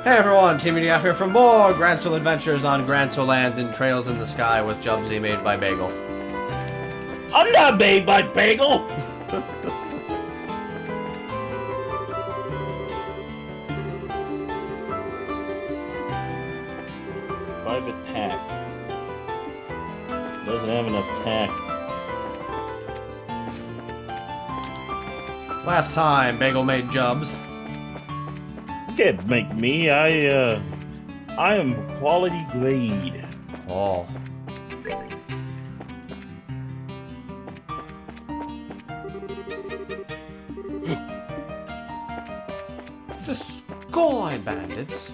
Hey everyone, Teamudf here for more Grantsel adventures on Grantsel Land and Trails in the Sky with Jubsy made by Bagel. I'm not made by Bagel! Five attack. Doesn't have enough attack. Last time, Bagel made Jubs. Can't make me. I am quality grade. Oh. The Sky Bandits.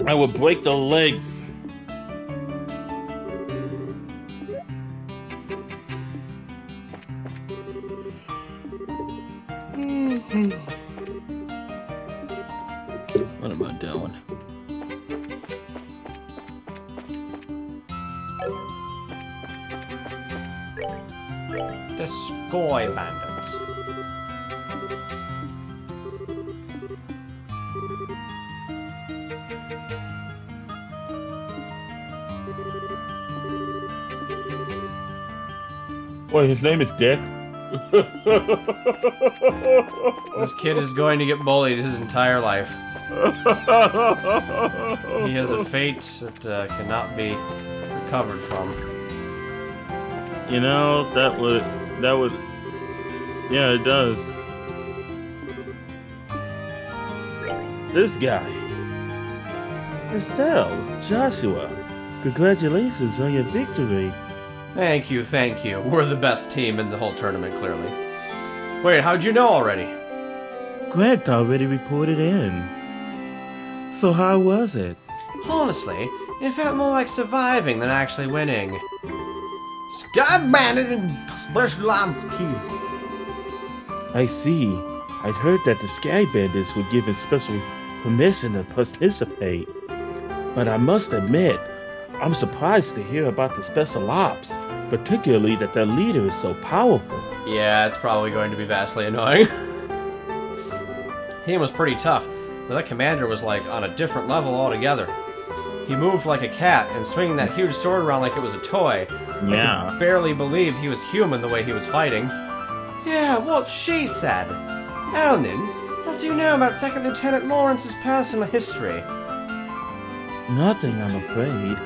I will break the legs. What am I doing? The Sky Bandits. Wait, his name is Dick? This kid is going to get bullied his entire life. He has a fate that cannot be recovered from. You know, that would, yeah, it does. This guy. Estelle, Joshua, congratulations on your victory. Thank you, thank you. We're the best team in the whole tournament, clearly. Wait, how'd you know already? Grant already reported in. So how was it? Honestly, it felt more like surviving than actually winning. Sky Bandit and Special Ops teams. I see. I'd heard that the Sky Bandits were given special permission to participate. But I must admit, I'm surprised to hear about the Special Ops, particularly that their leader is so powerful. Yeah, it's probably going to be vastly annoying. The team was pretty tough, but that commander was like on a different level altogether. He moved like a cat and swinging that huge sword around like it was a toy. Yeah. I could barely believe he was human the way he was fighting. Yeah, what she said. Elnin, what do you know about Second Lieutenant Lawrence's personal history? Nothing, I'm afraid.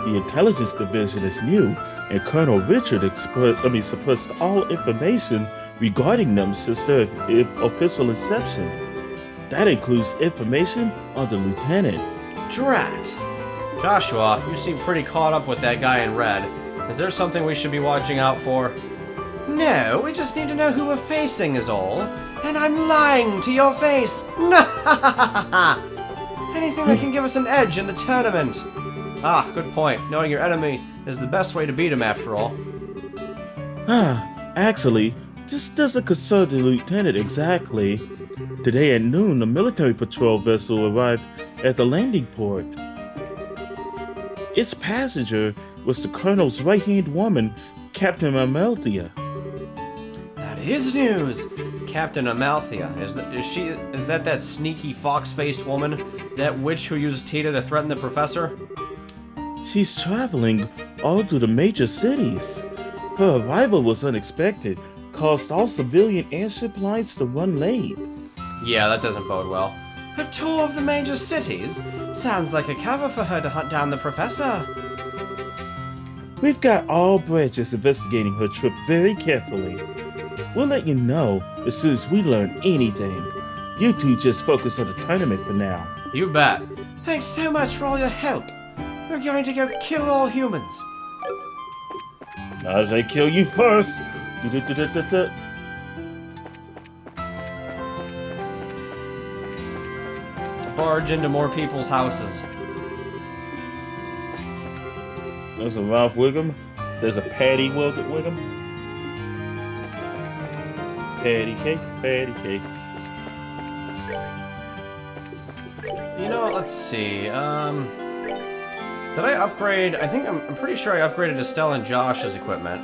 The intelligence division is new, and Colonel Richard suppressed all information regarding them since their official inception. That includes information on the lieutenant. Drat. Joshua, you seem pretty caught up with that guy in red. Is there something we should be watching out for? No, we just need to know who we're facing is all. And I'm lying to your face. Anything that can give us an edge in the tournament. Ah, good point. Knowing your enemy is the best way to beat him, after all. Actually, this doesn't concern the lieutenant exactly. Today at noon, a military patrol vessel arrived at the landing port. Its passenger was the colonel's right-hand woman, Captain Amalthea. That is news. Captain Amalthea. Is that sneaky fox-faced woman? That witch who used Tita to threaten the professor? She's traveling all through the major cities. Her arrival was unexpected, caused all civilian airship lines to run late. Yeah, that doesn't bode well. A tour of the major cities? Sounds like a cover for her to hunt down the professor. We've got all branches investigating her trip very carefully. We'll let you know as soon as we learn anything. You two just focus on the tournament for now. You bet. Thanks so much for all your help. We're going to go kill all humans. As I kill you first. Let's barge into more people's houses. There's a Ralph Wiggum. There's a Patty Wiggum. Patty cake, patty cake. You know, let's see. Did I upgrade? I'm pretty sure I upgraded Estelle and Josh's equipment.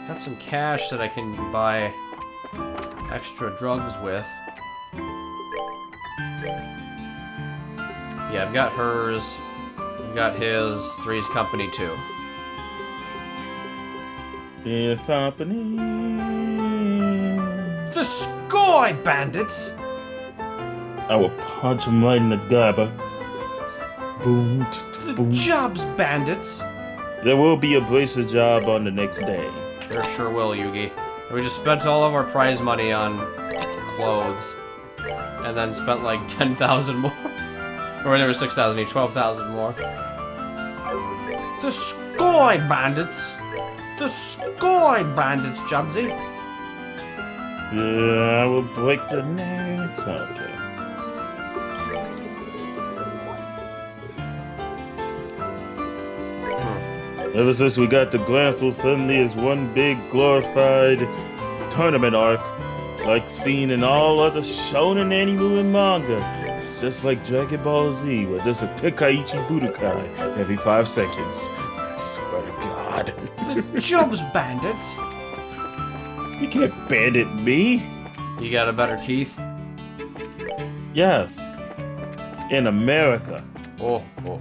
Got some cash that I can buy extra drugs with. Yeah, I've got hers. I've got his. Three's company too. His company. The Sky Bandits! I will punch him right in the gabba. Boom, The boom. Jobs Bandits! There will be a bracer job on the next day. There sure will, Yugi. We just spent all of our prize money on clothes. And then spent like 10,000 more. Or there was 6,000 each, 12,000 more. The Sky Bandits! The Sky Bandits, Jobsy! Yeah, I will break the necks. Okay. Ever since we got to Glancel, suddenly it's one big glorified tournament arc, like seen in all other shonen anime and manga. It's just like Dragon Ball Z, where there's a Tenkaichi Budokai every 5 seconds. I swear to God. The Jobs Bandits! You can't bandit me. You got a better Keith? Yes. In America. Oh, oh, oh.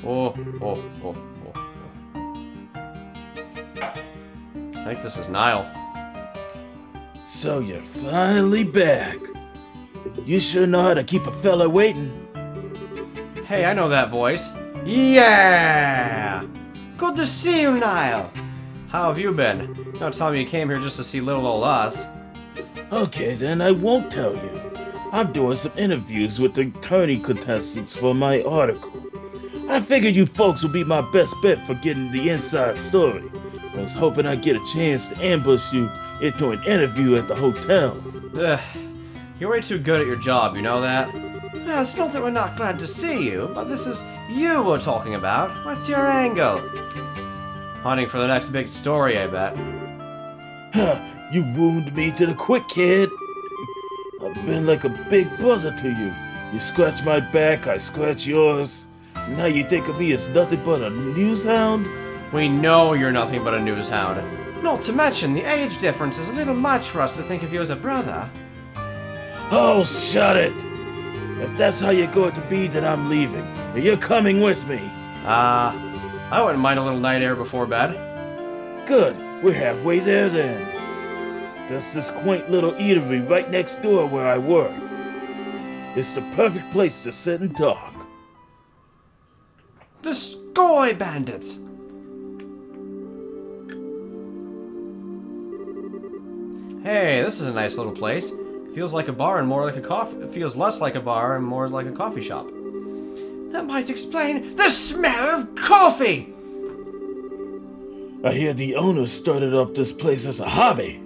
Oh, oh, oh, oh, oh. I think this is Nile. So you're finally back. You sure know how to keep a fella waiting. Hey, I know that voice. Yeah! Good to see you, Nile. How have you been? Don't tell me you came here just to see little old us. Okay, then I won't tell you. I'm doing some interviews with the attorney contestants for my article. I figured you folks would be my best bet for getting the inside story. I was hoping I'd get a chance to ambush you into an interview at the hotel. Ugh. You're way too good at your job, you know that? Well, it's not that we're not glad to see you, but this is you we're talking about. What's your angle? Hunting for the next big story, I bet. Huh, you wounded me to the quick, kid. I've been like a big brother to you. You scratch my back, I scratch yours. Now you think of me as nothing but a news hound? We know you're nothing but a news hound. Not to mention, the age difference is a little much for us to think of you as a brother. Oh, shut it! If that's how you're going to be, then I'm leaving. And you're coming with me. I wouldn't mind a little night air before bed. Good. We're halfway there then. There's this quaint little eatery right next door where I work. It's the perfect place to sit and talk. The Sky Bandits! Hey, this is a nice little place. Feels like a bar and more like a coffee. It feels less like a bar and more like a coffee shop. That might explain the smell of coffee! I hear the owner started up this place as a hobby.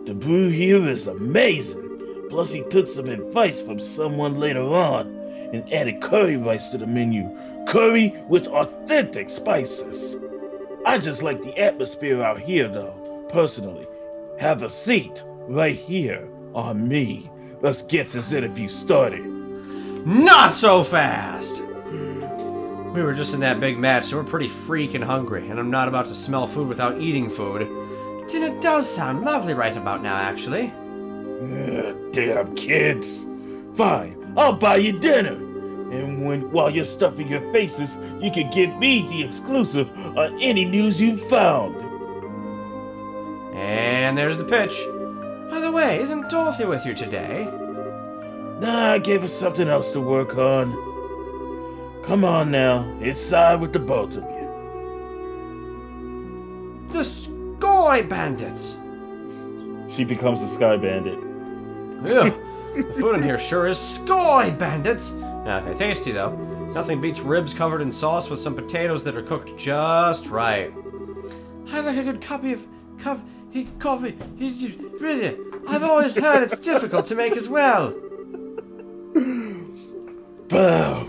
The brew here is amazing. Plus he took some advice from someone later on and added curry rice to the menu. Curry with authentic spices. I just like the atmosphere out here though, personally. Have a seat right here on me. Let's get this interview started. Not so fast! We were just in that big match, so we're pretty freaking hungry, and I'm not about to smell food without eating food. Dinner does sound lovely right about now, actually. Damn kids. Fine, I'll buy you dinner. And while you're stuffing your faces, you can give me the exclusive on any news you've found. And there's the pitch. By the way, isn't Dorothy with you today? Nah, I gave her something else to work on. Come on now, inside with the both of you. The Sky Bandits! She becomes a sky bandit. Ew, the food in here sure is Sky Bandits! Okay, tasty though. Nothing beats ribs covered in sauce with some potatoes that are cooked just right. I like a good coffee. Really, I've always heard it's difficult to make as well.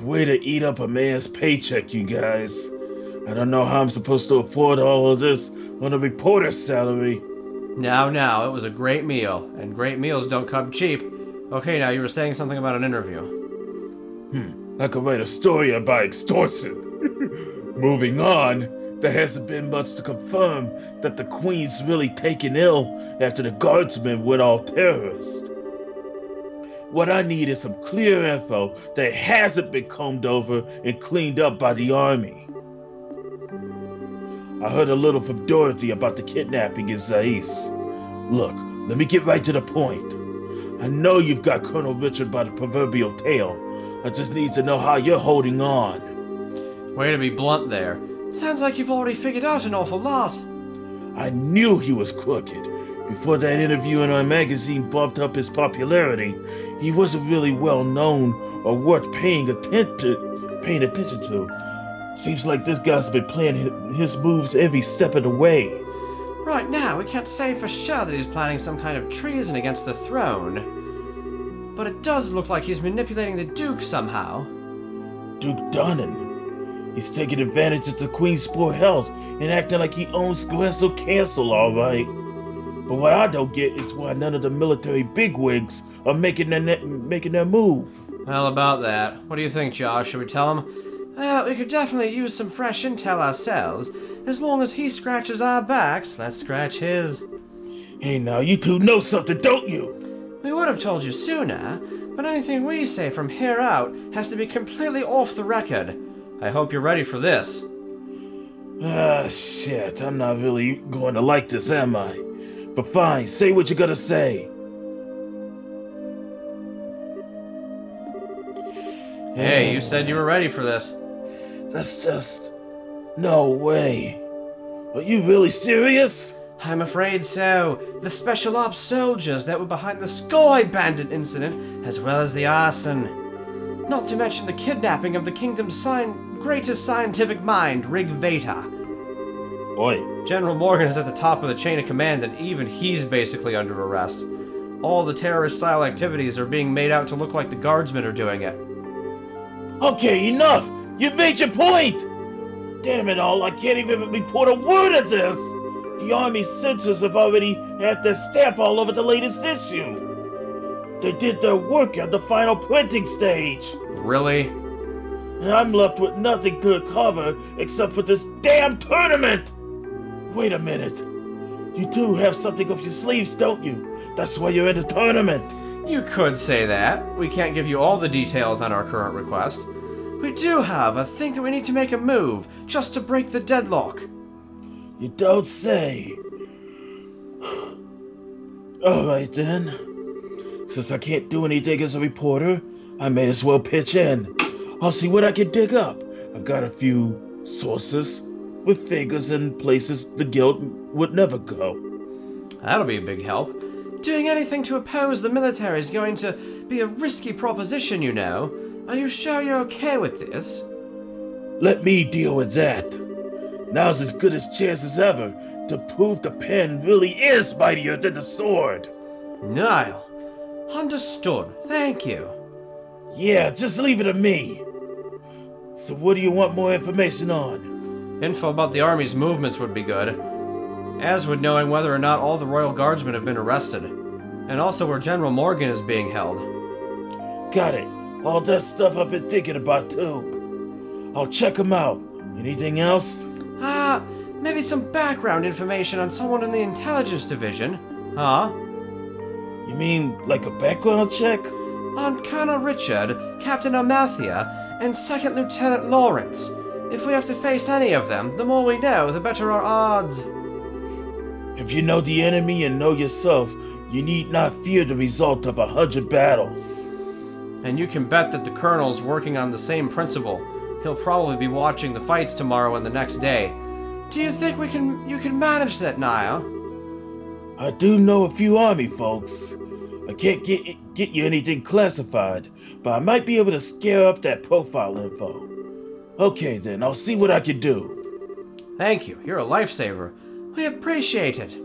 Way to eat up a man's paycheck, you guys. I don't know how I'm supposed to afford all of this on a reporter's salary. Now, it was a great meal, and great meals don't come cheap. Okay, now you were saying something about an interview. I could write a story about extortion. Moving on, there hasn't been much to confirm that the Queen's really taken ill after the guardsmen went all terrorist. What I need is some clear info that hasn't been combed over and cleaned up by the army. I heard a little from Dorothy about the kidnapping in Zais. Look, let me get right to the point. I know you've got Colonel Richard by the proverbial tail. I just need to know how you're holding on. Way to be blunt there. Sounds like you've already figured out an awful lot. I knew he was crooked. Before that interview in our magazine bumped up his popularity, he wasn't really well known or worth paying attention to. Seems like this guy's been playing his moves every step of the way. Right now, we can't say for sure that he's planning some kind of treason against the throne. But it does look like he's manipulating the Duke somehow. Duke Donnan. He's taking advantage of the Queen's poor health and acting like he owns Grassel Castle, alright. But what I don't get is why none of the military bigwigs are making their move. Well, about that. What do you think, Josh? Should we tell him? Well, we could definitely use some fresh intel ourselves. As long as he scratches our backs, let's scratch his. Hey now, you two know something, don't you? We would have told you sooner, but anything we say from here out has to be completely off the record. I hope you're ready for this. Ah, shit, I'm not really going to like this, am I? But fine, say what you gotta say. Hey, you said you were ready for this. That's just... no way. Are you really serious? I'm afraid so. The Special Ops soldiers that were behind the Sky Bandit incident, as well as the arson. Not to mention the kidnapping of the kingdom's greatest scientific mind, Rig Veta. Oi. General Morgan is at the top of the chain of command, and even he's basically under arrest. All the terrorist-style activities are being made out to look like the guardsmen are doing it. Okay, enough! You've made your point! Damn it all, I can't even report a word of this! The Army censors have already had their stamp all over the latest issue. They did their work at the final printing stage. Really? And I'm left with nothing to cover except for this damn tournament! Wait a minute. You two have something up your sleeves, don't you? That's why you're in the tournament. You could say that. We can't give you all the details on our current request. We do, however, think that we need to make a move, just to break the deadlock. You don't say. Alright then. Since I can't do anything as a reporter, I may as well pitch in. I'll see what I can dig up. I've got a few sources with figures in places the guild would never go. That'll be a big help. Doing anything to oppose the military is going to be a risky proposition, you know. Are you sure you're okay with this? Let me deal with that. Now's as good a chance as ever to prove the pen really is mightier than the sword. Niall. Understood. Thank you. Yeah, just leave it to me. So what do you want more information on? Info about the Army's movements would be good. As would knowing whether or not all the Royal Guardsmen have been arrested. And also where General Morgan is being held. Got it. All that stuff I've been thinking about too. I'll check them out. Anything else? Maybe some background information on someone in the Intelligence Division. Huh? You mean like a background check? On Colonel Richard, Captain Amalthea, and Second Lieutenant Lawrence. If we have to face any of them, the more we know, the better our odds. If you know the enemy and know yourself, you need not fear the result of 100 battles. And you can bet that the Colonel's working on the same principle. He'll probably be watching the fights tomorrow and the next day. Do you think you can manage that, Niall? I do know a few Army folks. I can't get you anything classified, but I might be able to scare up that profile info. Okay then, I'll see what I can do. Thank you. You're a lifesaver. We appreciate it.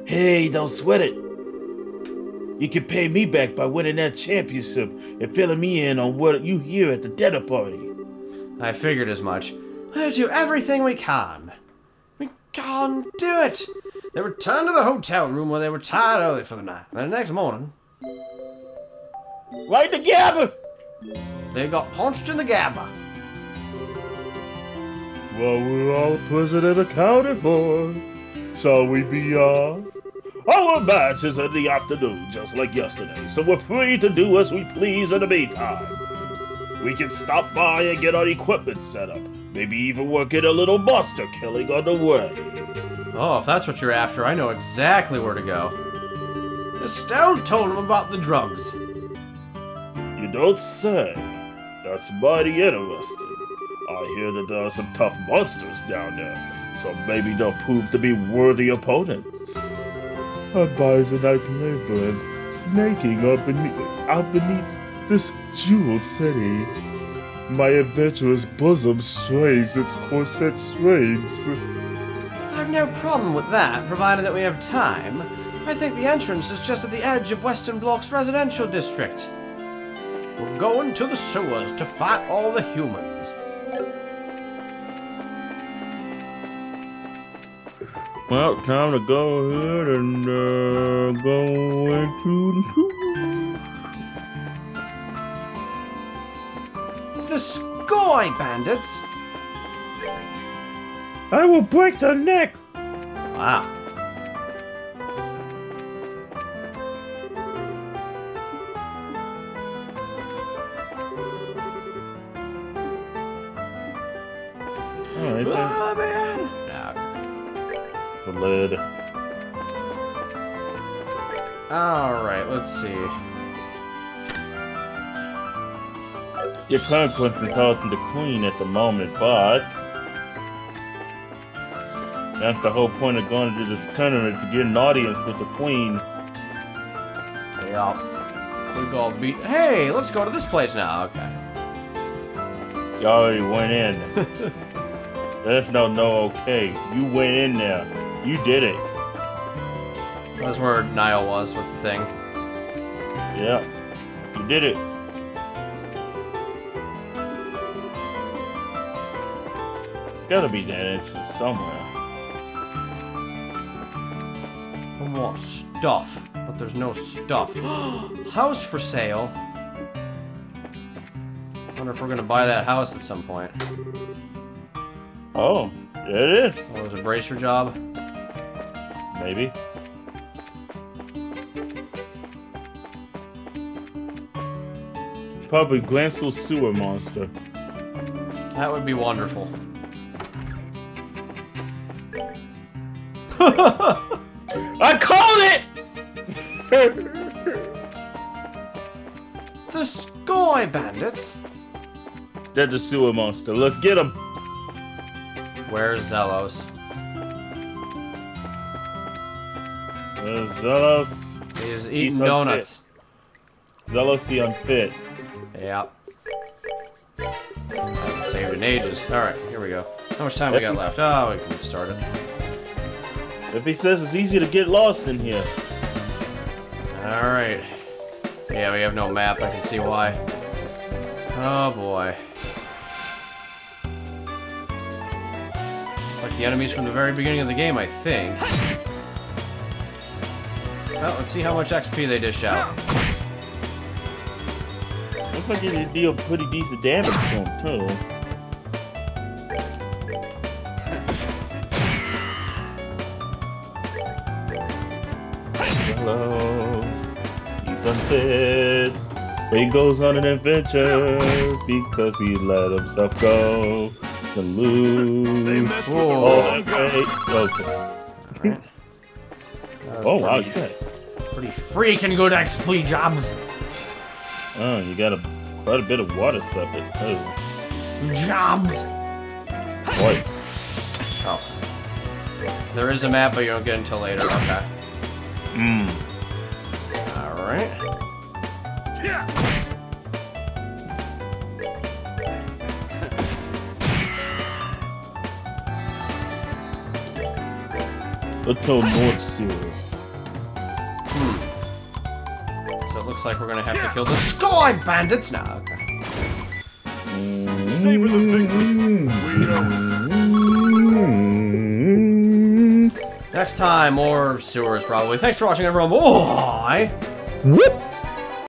Hey, don't sweat it. You can pay me back by winning that championship and filling me in on what you hear at the dinner party. I figured as much. We'll do everything we can. We can do it. They returned to the hotel room where they were tired early for the night. And the next morning... Right together! They got punched in the gabba. Well, we're all present and accounted for. Shall we be, Our match is in the afternoon, just like yesterday, so we're free to do as we please in the meantime. We can stop by and get our equipment set up. Maybe even work in a little monster killing on the way. Oh, if that's what you're after, I know exactly where to go. Estelle told him about the drugs. You don't say. That's mighty interesting. I hear that there are some tough monsters down there, so maybe they'll prove to be worthy opponents. A Bisonite labyrinth snaking out beneath this jeweled city. My adventurous bosom strains its corset strings. I've no problem with that, provided that we have time. I think the entrance is just at the edge of Western Block's residential district. We're going to the sewers to fight all the humans. Well, time to go ahead and go into The Sky Bandits? I will break their neck! Wow. Alright then. Ah, man! The lid. Alright, let's see. You're currently talking to Queen at the moment, but that's the whole point of going to this tournament, to get an audience with the Queen. Yeah. We go beat. Hey, let's go to this place now. Okay. You already went in. There's no okay. You went in there. You did it. That's where Niall was with the thing. Yeah. You did it. Gotta be that entrance somewhere. I want stuff, but there's no stuff. House for sale. Wonder if we're gonna buy that house at some point. Oh, there it is. Oh, was it a bracer job? Maybe. Probably Glancel's sewer monster. That would be wonderful. I called it! The Sky Bandits? They're the sewer monster. Let's get them. Where's Zelos? Zelos. He's eating donuts. Zelos the unfit. Yep. Haven't saved in ages. Alright, here we go. How much time we got left? Oh, we can get started. If he says it's easy to get lost in here. Alright. Yeah, we have no map. I can see why. Oh boy. Like the enemies from the very beginning of the game, I think. Well, let's see how much XP they dish out. Looks like you deal pretty decent damage to him, too. He's unfit, but he goes on an adventure because he let himself go to lose. Oh, okay. Oh wow, you got pretty freaking good XP jobs. Oh, you got quite a bit of water stuff too. Jobs. What? Oh, there is a map, but you don't get until later. Okay. Alright. Until North Series. So it looks like we're gonna have to kill the Sky Bandits now. Okay. Savor the victory. Next time, more sewers probably. Thanks for watching, everyone. Bye. Whoop!